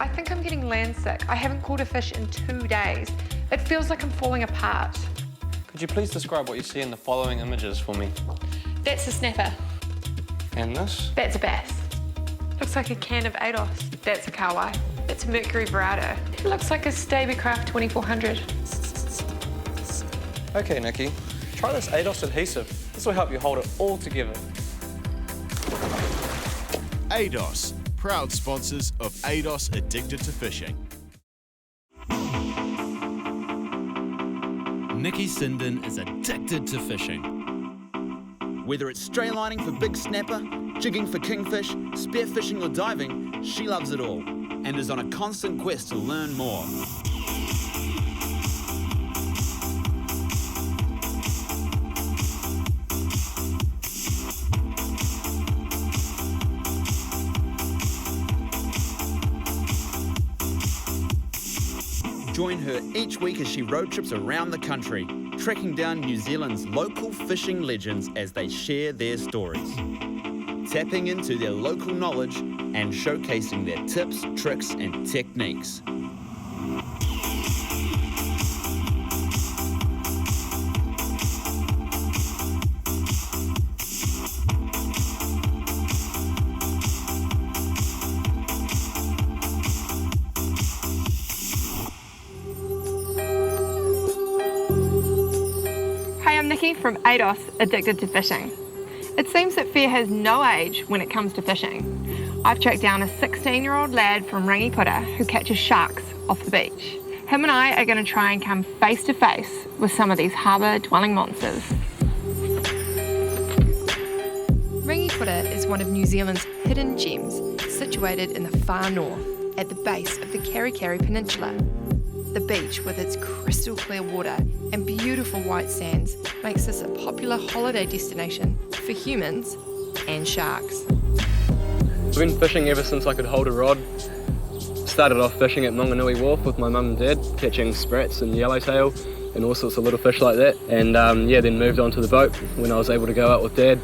I think I'm getting land sick. I haven't caught a fish in 2 days. It feels like I'm falling apart. Could you please describe what you see in the following images for me? That's a snapper. And this? That's a bass. Looks like a can of ADOS. That's a kawai. That's a Mercury Verado. It looks like a Stabicraft 2400. Okay, Nikki, try this ADOS adhesive. This will help you hold it all together. ADOS, proud sponsors of ADOS Addicted to Fishing. Nikki Sinden is addicted to fishing. Whether it's straylining for big snapper, jigging for kingfish, spearfishing or diving, she loves it all and is on a constant quest to learn more. Join her each week as she road trips around the country, tracking down New Zealand's local fishing legends as they share their stories, tapping into their local knowledge and showcasing their tips, tricks and techniques. Hi, I'm Nikki from ADOS Addicted to Fishing. It seems that fear has no age when it comes to fishing. I've tracked down a 16-year-old lad from Rangiputa who catches sharks off the beach. Him and I are going to try and come face to face with some of these harbour-dwelling monsters. Rangiputa is one of New Zealand's hidden gems, situated in the far north, at the base of the Kerikeri Peninsula. The beach, with its crystal clear water and beautiful white sands, makes this a popular holiday destination for humans and sharks. I've been fishing ever since I could hold a rod. Started off fishing at Monganui Wharf with my mum and dad, catching sprats and yellowtail and all sorts of little fish like that. And then moved on to the boat when I was able to go out with dad.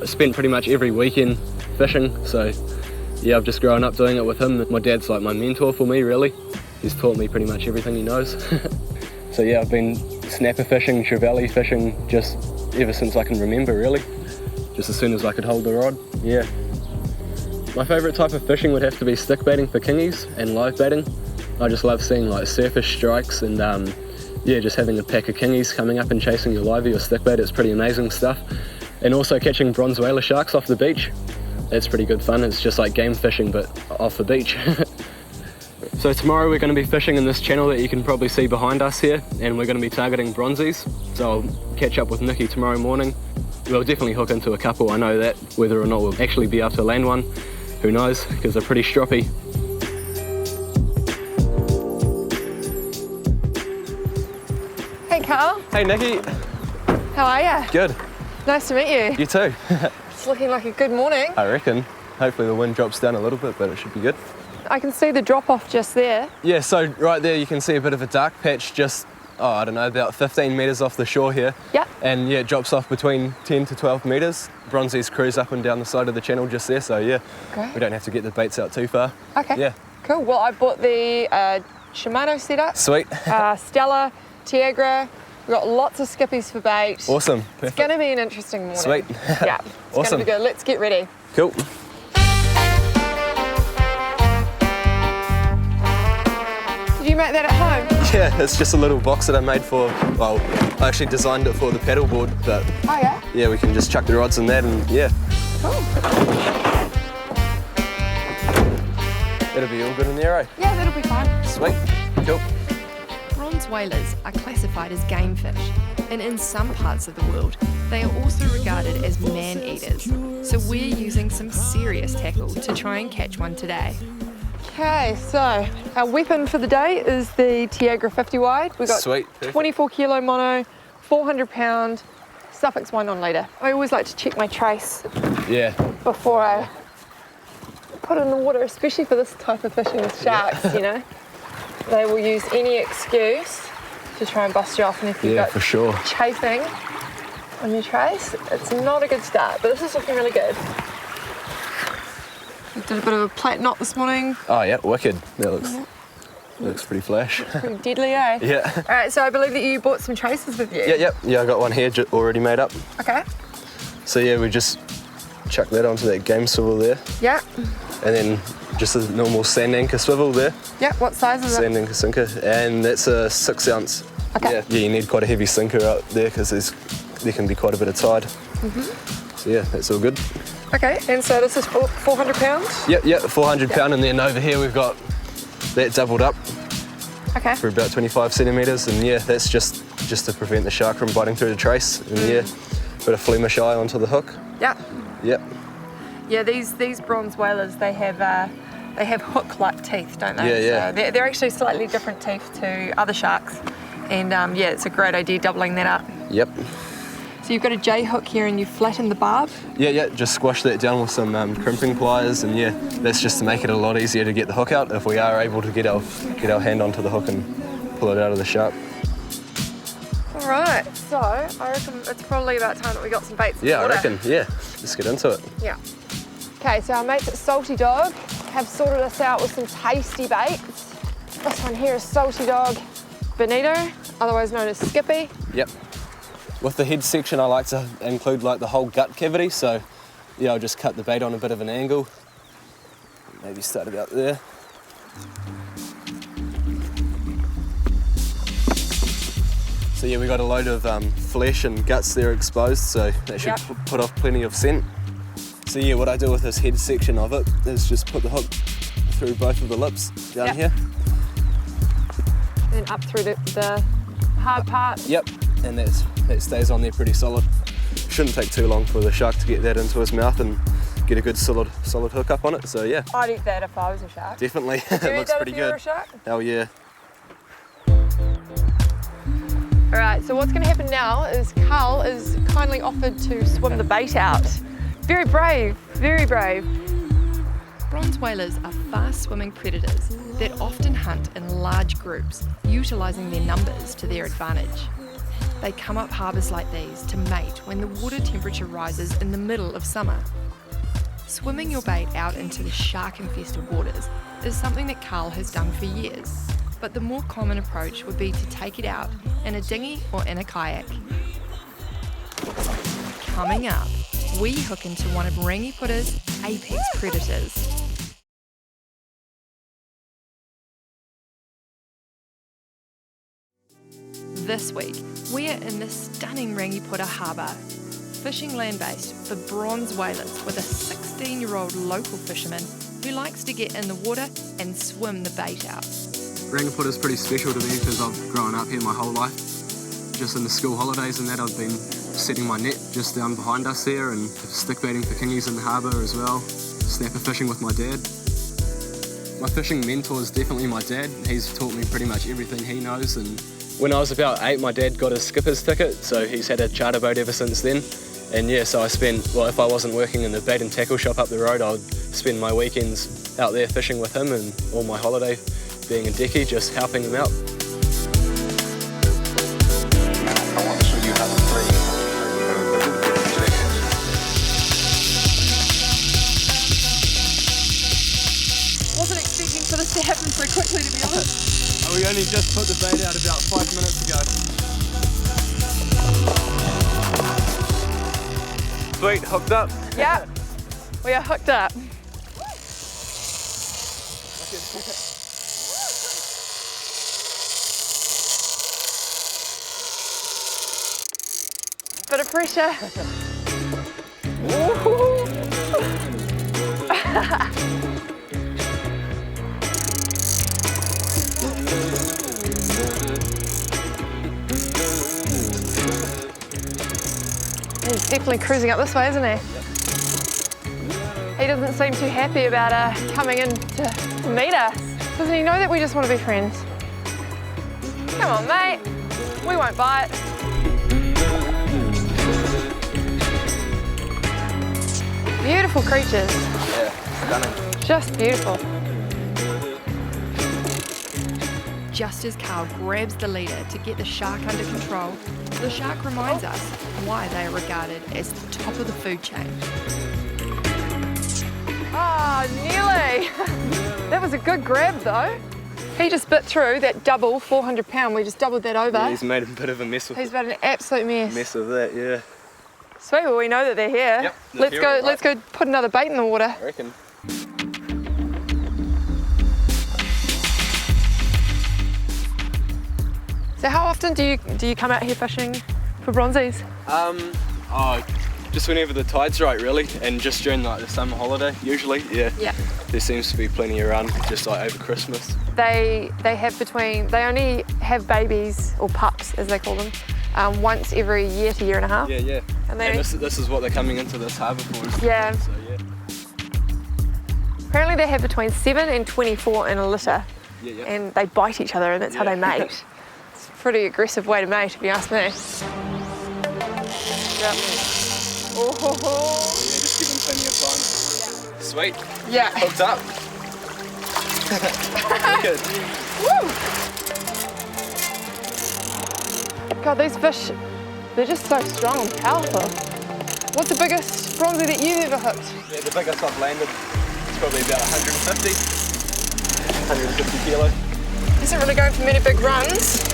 I spent pretty much every weekend fishing, so yeah, I've just grown up doing it with him. My dad's like my mentor for me, really. He's taught me pretty much everything he knows. So yeah, I've been snapper fishing, trevally fishing just ever since I can remember, really. Just as soon as I could hold the rod, yeah. My favourite type of fishing would have to be stick baiting for kingies and live baiting. I just love seeing like surface strikes and just having a pack of kingies coming up and chasing your livey or stick bait. It's pretty amazing stuff. And also catching bronze whaler sharks off the beach. That's pretty good fun. It's just like game fishing but off the beach. So tomorrow we're going to be fishing in this channel that you can probably see behind us here, and we're going to be targeting bronzies. So I'll catch up with Nikki tomorrow morning. We'll definitely hook into a couple, I know that. Whether or not we'll actually be able to land one, who knows, because they're pretty stroppy. Hey Carl. Hey Nikki. How are you? Good. Nice to meet you. You too. It's looking like a good morning. I reckon. Hopefully the wind drops down a little bit, but it should be good. I can see the drop-off just there. Yeah, so right there you can see a bit of a dark patch just, I don't know, about 15 metres off the shore here. Yep. And yeah, it drops off between 10 to 12 metres. Bronzies cruise up and down the side of the channel just there, so yeah, Great. We don't have to get the baits out too far. Okay. Yeah. Cool. Well, I bought the Shimano setup. Sweet. Stella, Tiagra. We've got lots of skippies for bait. Awesome. It's Perfect. going to be an interesting morning. Sweet. Yeah, it's Awesome. going to be good. Let's get ready. Cool. Did you make that at home? Yeah, it's just a little box that I made for, well, I actually designed it for the paddleboard, but Oh yeah? yeah, we can just chuck the rods in that and yeah. Cool. That'll be all good in there, eh? Yeah, that'll be fine. Sweet. Cool. Bronze whalers are classified as game fish, and in some parts of the world, they are also regarded as man-eaters. So we're using some serious tackle to try and catch one today. Okay, so our weapon for the day is the Tiagra 50 wide. We've got Sweet. Perfect. 24 kilo mono, 400 pound, Suffix 1 on leader. I always like to check my trace Yeah. before I put in the water, especially for this type of fishing with sharks, you know. They will use any excuse to try and bust you off, and if you've got for sure. chafing on your trace, it's not a good start, but this is looking really good. Did a bit of a plate knot this morning. Oh yeah, wicked. That looks pretty flash. Pretty deadly, eh? Yeah. All right, so I believe that you brought some traces with you. Yeah, I got one here already made up. Okay. So yeah, we just chuck that onto that game swivel there. Yeah. And then just a normal sand anchor swivel there. Yeah, what size is it? Sand anchor sinker, and that's a 6 ounce. Okay. Yeah, you need quite a heavy sinker out there because there can be quite a bit of tide. So yeah, that's all good. Okay, and so this is 400 pounds? Yeah, 400 pound, and then over here we've got that doubled up Okay. for about 25 centimetres, and yeah, that's just to prevent the shark from biting through the trace, and yeah, bit of flemish eye onto the hook. Yeah. Yep. Yeah, these bronze whalers, they have hook-like teeth, don't they? Yeah. So they're actually slightly different teeth to other sharks, and yeah, it's a great idea doubling that up. Yep. So you've got a J hook here and you flatten the barb. Yeah, just squash that down with some crimping pliers, and yeah, that's just to make it a lot easier to get the hook out if we are able to get our hand onto the hook and pull it out of the shark. All right, so I reckon it's probably about time that we got some baits in the Yeah, I water. reckon, yeah. Let's get into it. Yeah. Okay, so our mates at Salty Dog have sorted us out with some tasty baits. This one here is Salty Dog Bonito, otherwise known as Skippy. Yep. With the head section, I like to include like the whole gut cavity, so yeah, I'll just cut the bait on a bit of an angle. Maybe start about there. So yeah, we got a load of flesh and guts there exposed, so that should put off plenty of scent. So yeah, what I do with this head section of it is just put the hook through both of the lips down here. And up through the hard part. Yep, and that stays on there pretty solid. Shouldn't take too long for the shark to get that into his mouth and get a good solid hook up on it, so yeah. I'd eat that if I was a shark. Definitely, Do you it looks eat that pretty if you were good. a shark? Hell yeah. All right, so what's going to happen now is Carl is kindly offered to swim the bait out. Very brave, very brave. Bronze whalers are fast-swimming predators that often hunt in large groups, utilising their numbers to their advantage. They come up harbours like these to mate when the water temperature rises in the middle of summer. Swimming your bait out into the shark-infested waters is something that Carl has done for years, but the more common approach would be to take it out in a dinghy or in a kayak. Coming up, we hook into one of Rangiputa's apex predators. This week, we are in the stunning Rangiputa harbour, fishing land-based for bronze whalers with a 16-year-old local fisherman who likes to get in the water and swim the bait out. Rangiputa is pretty special to me because I've grown up here my whole life. Just in the school holidays and that, I've been setting my net just down behind us there and stick baiting for kingies in the harbour as well, snapper fishing with my dad. My fishing mentor is definitely my dad. He's taught me pretty much everything he knows, and when I was about 8, my dad got a skipper's ticket, so he's had a charter boat ever since then. And yeah, so I spent, well, if I wasn't working in the bait and tackle shop up the road, I would spend my weekends out there fishing with him and all my holiday being a decky, just helping him out. Wasn't expecting for this to happen so quickly, to be honest. We only just put the bait out about 5 minutes ago. Sweet, hooked up. Yep, we are hooked up. Bit of pressure. He's definitely cruising up this way, isn't he? He doesn't seem too happy about coming in to meet us. Doesn't he know that we just want to be friends? Come on, mate. We won't bite. Beautiful creatures. Yeah, stunning. Just beautiful. Just as Carl grabs the leader to get the shark under control, the shark reminds us why they are regarded as the top of the food chain. Oh, nearly. That was a good grab though. He just bit through that double 400 pound. We just doubled that over. Yeah, he's made a bit of a mess with He's made an absolute mess. Mess of that, yeah. Sweet, well we know that they're here. Yep, they're here, right. Let's go put another bait in the water. I reckon. So how often do you come out here fishing for bronzies? Just whenever the tide's right, really, and just during like the summer holiday, usually, yeah. Yeah. There seems to be plenty around, just like over Christmas. They only have babies, or pups as they call them, once every year to year and a half. Yeah, yeah. And this is what they're coming into this harbour for. Yeah. So yeah. Apparently they have between 7 and 24 in a litter. Yeah, yeah. And they bite each other and that's how they mate. It's a pretty aggressive way to mate, if you ask me. Yep. Oh. Yeah, just give them plenty of time. Yeah. Sweet. Yeah. Hooked up. Good. Woo! God, these fish, they're just so strong and powerful. What's the biggest bronzy that you've ever hooked? Yeah, the biggest I've landed is probably about 150 kilo. Isn't really going for many big runs. I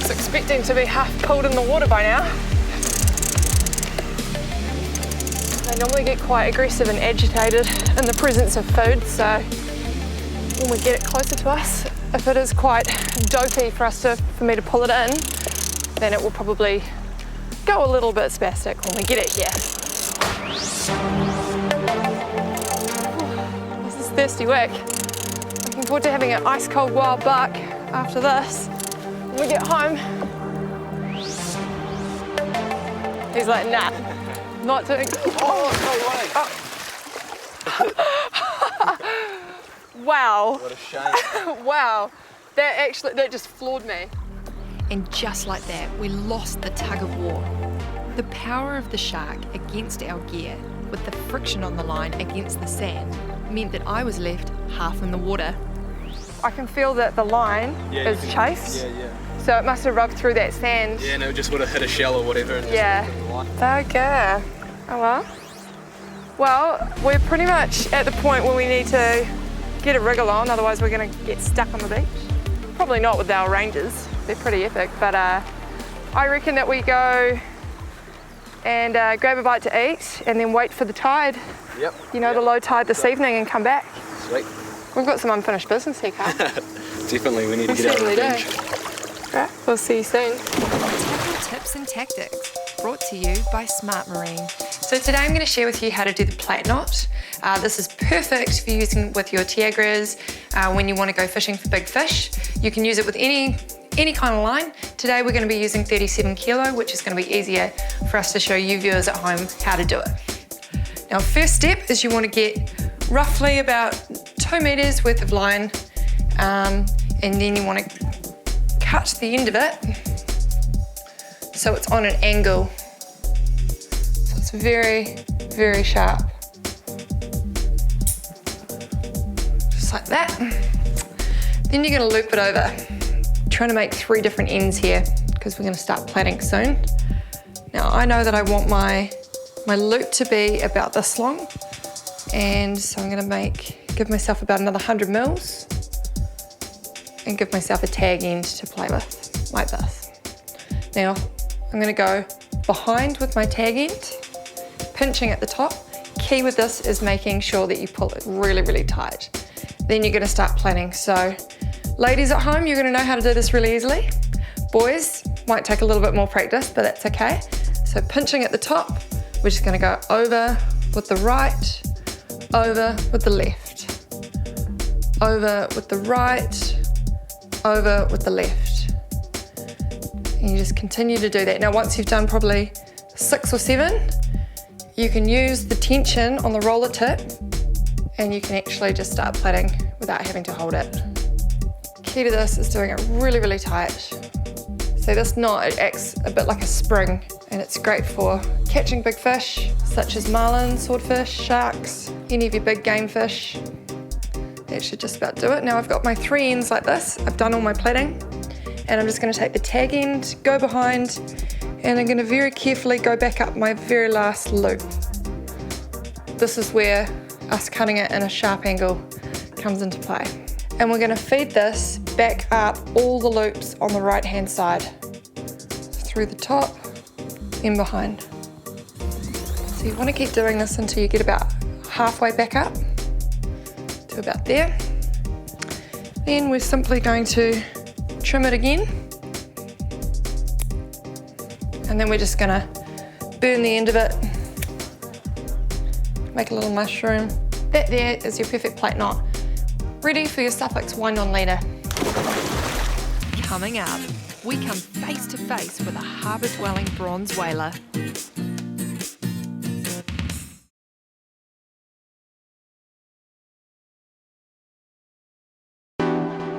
was expecting to be half pulled in the water by now. They normally get quite aggressive and agitated in the presence of food, so when we get it closer to us, if it is quite dopey for me to pull it in, then it will probably go a little bit spastic when we get it here. This is thirsty work. Looking forward to having an ice cold wild buck after this. When we get home, he's like, nah, not doing. Oh. Wow. What a shame. Wow. That just floored me. And just like that, we lost the tug of war. The power of the shark against our gear, with the friction on the line against the sand, meant that I was left half in the water. I can feel that the line is chafed. Yeah. So it must have rubbed through that sand. Yeah, no, it just would have hit a shell or whatever. And Okay. Oh well. Well, we're pretty much at the point where we need to get a wriggle on, otherwise we're going to get stuck on the beach. Probably not with our rangers, they're pretty epic, but I reckon that we go and grab a bite to eat and then wait for the tide. Yep. You know, the low tide this evening and come back. Sweet. We've got some unfinished business here, Carl. Definitely, we need to get out of the bench. Right, we'll see you soon. Tips and tactics, brought to you by Smart Marine. So today I'm going to share with you how to do the plait knot. This is perfect for using with your tiagras when you want to go fishing for big fish. You can use it with any kind of line. Today we're going to be using 37 kilo, which is going to be easier for us to show you viewers at home how to do it. Now, first step is you want to get roughly about 2 meters worth of line, and then you want to cut the end of it so it's on an angle. So it's very, very sharp. Just like that. Then you're going to loop it over. Trying to make 3 different ends here because we're going to start plaiting soon. Now I know that I want my loop to be about this long, and so I'm going to give myself about another 100 mils and give myself a tag end to play with, like this. Now I'm going to go behind with my tag end, pinching at the top. Key with this is making sure that you pull it really, really tight. Then you're going to start plaiting. So ladies at home, you're going to know how to do this really easily. Boys might take a little bit more practice, but that's okay. So pinching at the top, we're just going to go over with the right, over with the left, over with the right, over with the left. And you just continue to do that. Now once you've done probably 6 or 7, you can use the tension on the roller tip and you can actually just start plaiting without having to hold it. Key to this is doing it really, really tight. So this knot, it acts a bit like a spring, and it's great for catching big fish such as marlin, swordfish, sharks, any of your big game fish. That should just about do it. Now I've got my 3 ends like this. I've done all my plaiting, and I'm just going to take the tag end, go behind, and I'm going to very carefully go back up my very last loop. This is where us cutting it in a sharp angle comes into play. And we're going to feed this back up all the loops on the right hand side, through the top and behind. So you want to keep doing this until you get about halfway back up to about there. Then we're simply going to trim it again, and then we're just going to burn the end of it, make a little mushroom. That there is your perfect plate knot, ready for your suffix wind-on leader. Coming up, we come face to face with a harbour-dwelling bronze whaler.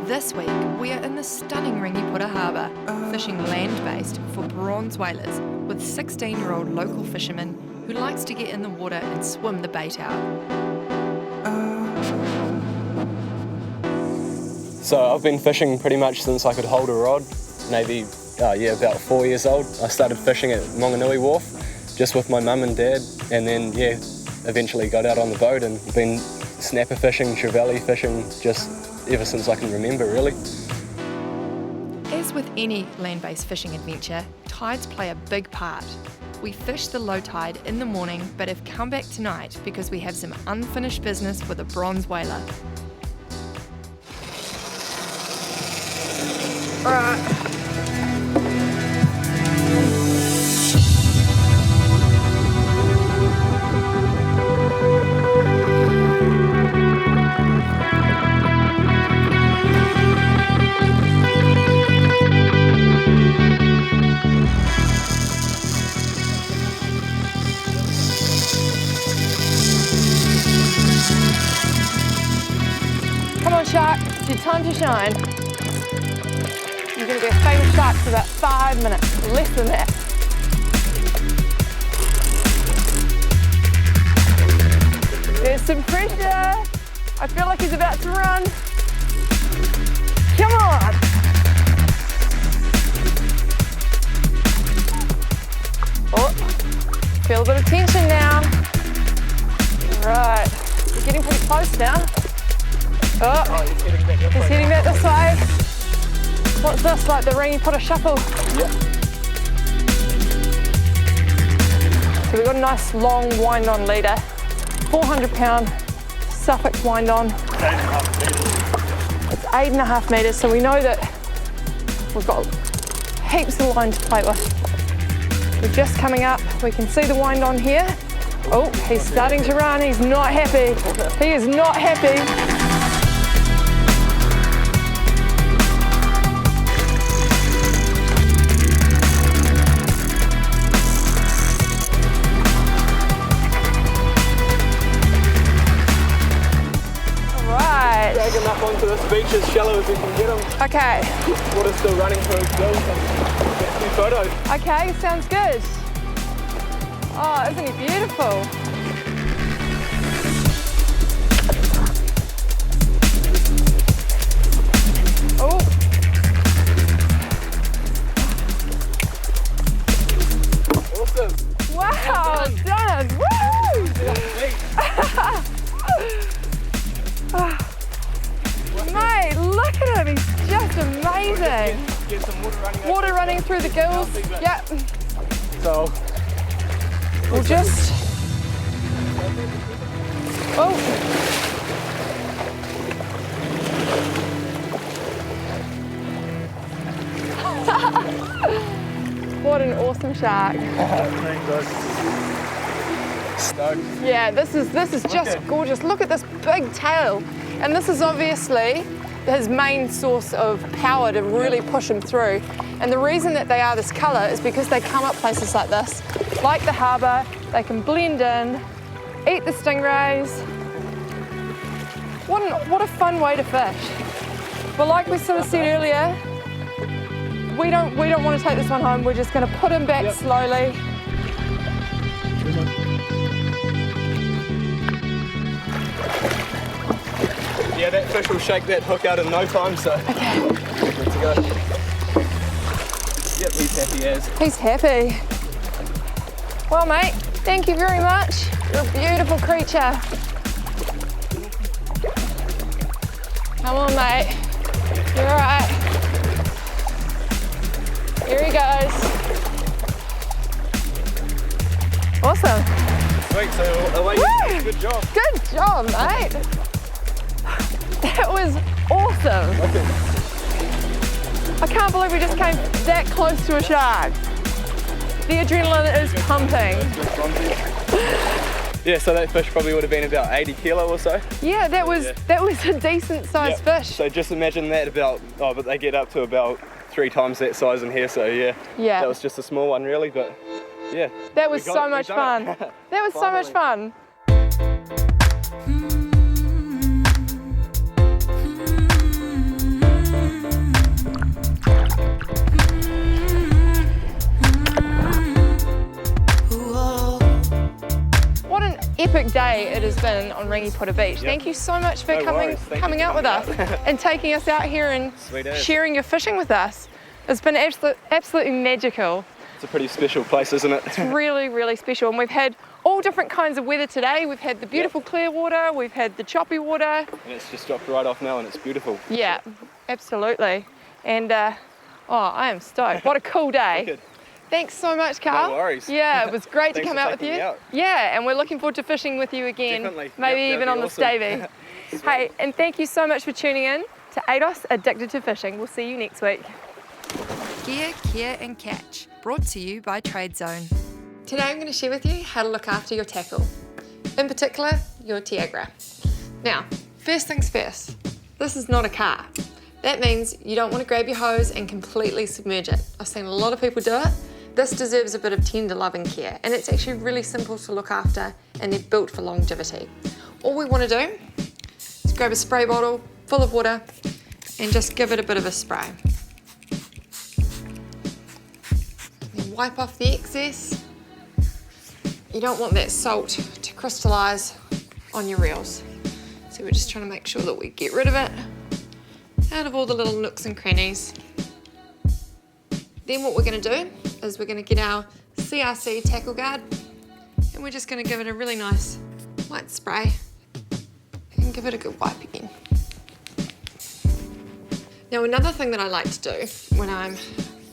This week, we are in the stunning Ringipura Harbour, fishing land-based for bronze whalers with 16-year-old local fisherman who likes to get in the water and swim the bait out. So I've been fishing pretty much since I could hold a rod, maybe about 4 years old. I started fishing at Monganui Wharf just with my mum and dad, and then eventually got out on the boat and been snapper fishing, trevally fishing just ever since I can remember, really. As with any land-based fishing adventure, tides play a big part. We fish the low tide in the morning, but have come back tonight because we have some unfinished business with a bronze whaler. Come on, shark, it's your time to shine. You're going to be a famous shark for about 5 minutes, less than that. There's some pressure. I feel like he's about to run. Come on. Oh, feel a bit of tension now. Right, we're getting pretty close now. Oh, he's heading back this way. What's this, like the Ringipura shuffle? Yeah. So we've got a nice long wind-on leader, 400-pound suffix wind-on. It's 8.5 metres, so we know that we've got heaps of line to play with. We're just coming up, we can see the wind-on here. Oh, he's starting to run, he's not happy. He is not happy. Dragging up onto this beach as shallow as we can get them. Okay. Water's still running through his gills and get a few photos. Okay, sounds good. Oh, isn't he beautiful? Oh. Awesome. Wow, done. Woo! Mate, look at him, he's just amazing. Get some Water running through the gills. Yep. So We'll just. Oh. What an awesome shark. thank God. Stoked. Yeah, this is just gorgeous. Look at this big tail. And this is obviously his main source of power to really push him through. And the reason that they are this colour is because they come up places like this, like the harbour, they can blend in, eat the stingrays. What a fun way to fish. But like we sort of said earlier, we don't want to take this one home, we're just going to put him back slowly. Yeah, that fish will shake that hook out in no time, so Okay. good to go. Yep, he's happy as. He's happy. Well, mate, thank you very much. You're a beautiful creature. Come on, mate. You're all right. Here he goes. Awesome. Sweet, so away. Woo! Good job. Good job, mate. That was awesome. I can't believe we just came that close to a shark. The adrenaline is pumping. Yeah, so that fish probably would have been about 80 kilo or so. Yeah, that was a decent sized fish. So just imagine that but they get up to about 3 times that size in here, so yeah. Yeah. That was just a small one really, but yeah. That was so much fun. That was so much fun. What an epic day it has been on Ringipura Beach. Yep. Thank you so much for No worries. Thank you coming for out with us and taking us out here and Sweet as. sharing your fishing with us. It's been absolutely magical. It's a pretty special place, isn't it? It's really, really special. And we've had all different kinds of weather today. We've had the beautiful clear water, we've had the choppy water. And it's just dropped right off now and it's beautiful. Yeah, absolutely. And I am stoked. What a cool day. Good. Thanks so much, Carl. No worries. Yeah, it was great to Thanks come for out with taking you. me out. Yeah, and we're looking forward to fishing with you again. Definitely. Maybe Yep, even that'd on be the awesome. Stavey. Hey, and thank you so much for tuning in to ADOS Addicted to Fishing. We'll see you next week. Gear, Care and Catch, brought to you by Trade Zone. Today I'm going to share with you how to look after your tackle, in particular your Tiagra. Now, first things first, this is not a car. That means you don't want to grab your hose and completely submerge it. I've seen a lot of people do it. This deserves a bit of tender loving care, and it's actually really simple to look after, and they're built for longevity. All we want to do is grab a spray bottle full of water and just give it a bit of a spray. Then wipe off the excess. You don't want that salt to crystallise on your reels. So we're just trying to make sure that we get rid of it, out of all the little nooks and crannies. Then what we're going to do is we're going to get our CRC tackle guard and we're just going to give it a really nice light spray and give it a good wipe again. Now another thing that I like to do when I'm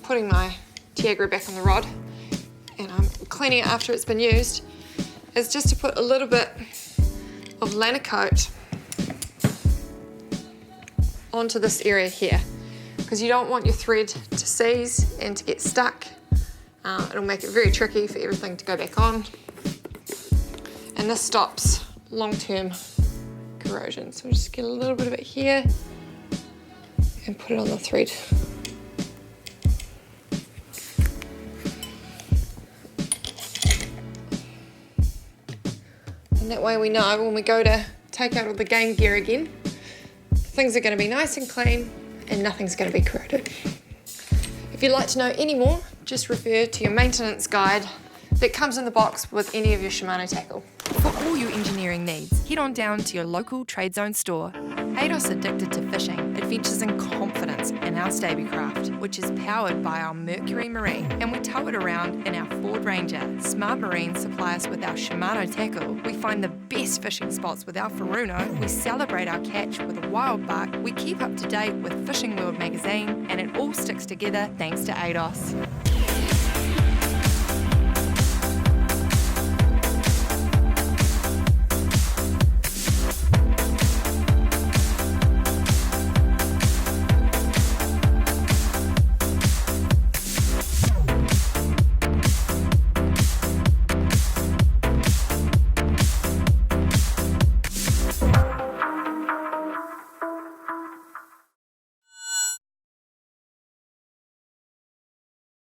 putting my Tiagra back on the rod and I'm cleaning it after it's been used is just to put a little bit of lana coat onto this area here, because you don't want your thread to seize and to get stuck. It'll make it very tricky for everything to go back on, and this stops long-term corrosion. So we'll just get a little bit of it here and put it on the thread. And that way we know when we go to take out all the game gear again, things are going to be nice and clean and nothing's going to be corroded. If you'd like to know any more, just refer to your maintenance guide that comes in the box with any of your Shimano tackle. For all your engineering needs, head on down to your local Trade Zone store. ADOS Addicted to Fishing adventures in confidence in our Stabbycraft, which is powered by our Mercury Marine, and we tow it around in our Ford Ranger. Smart Marines supply us with our Shimano tackle. We find the best fishing spots with our Furuno. We celebrate our catch with a wild buck. We keep up to date with Fishing World magazine, and it all sticks together thanks to ADOS.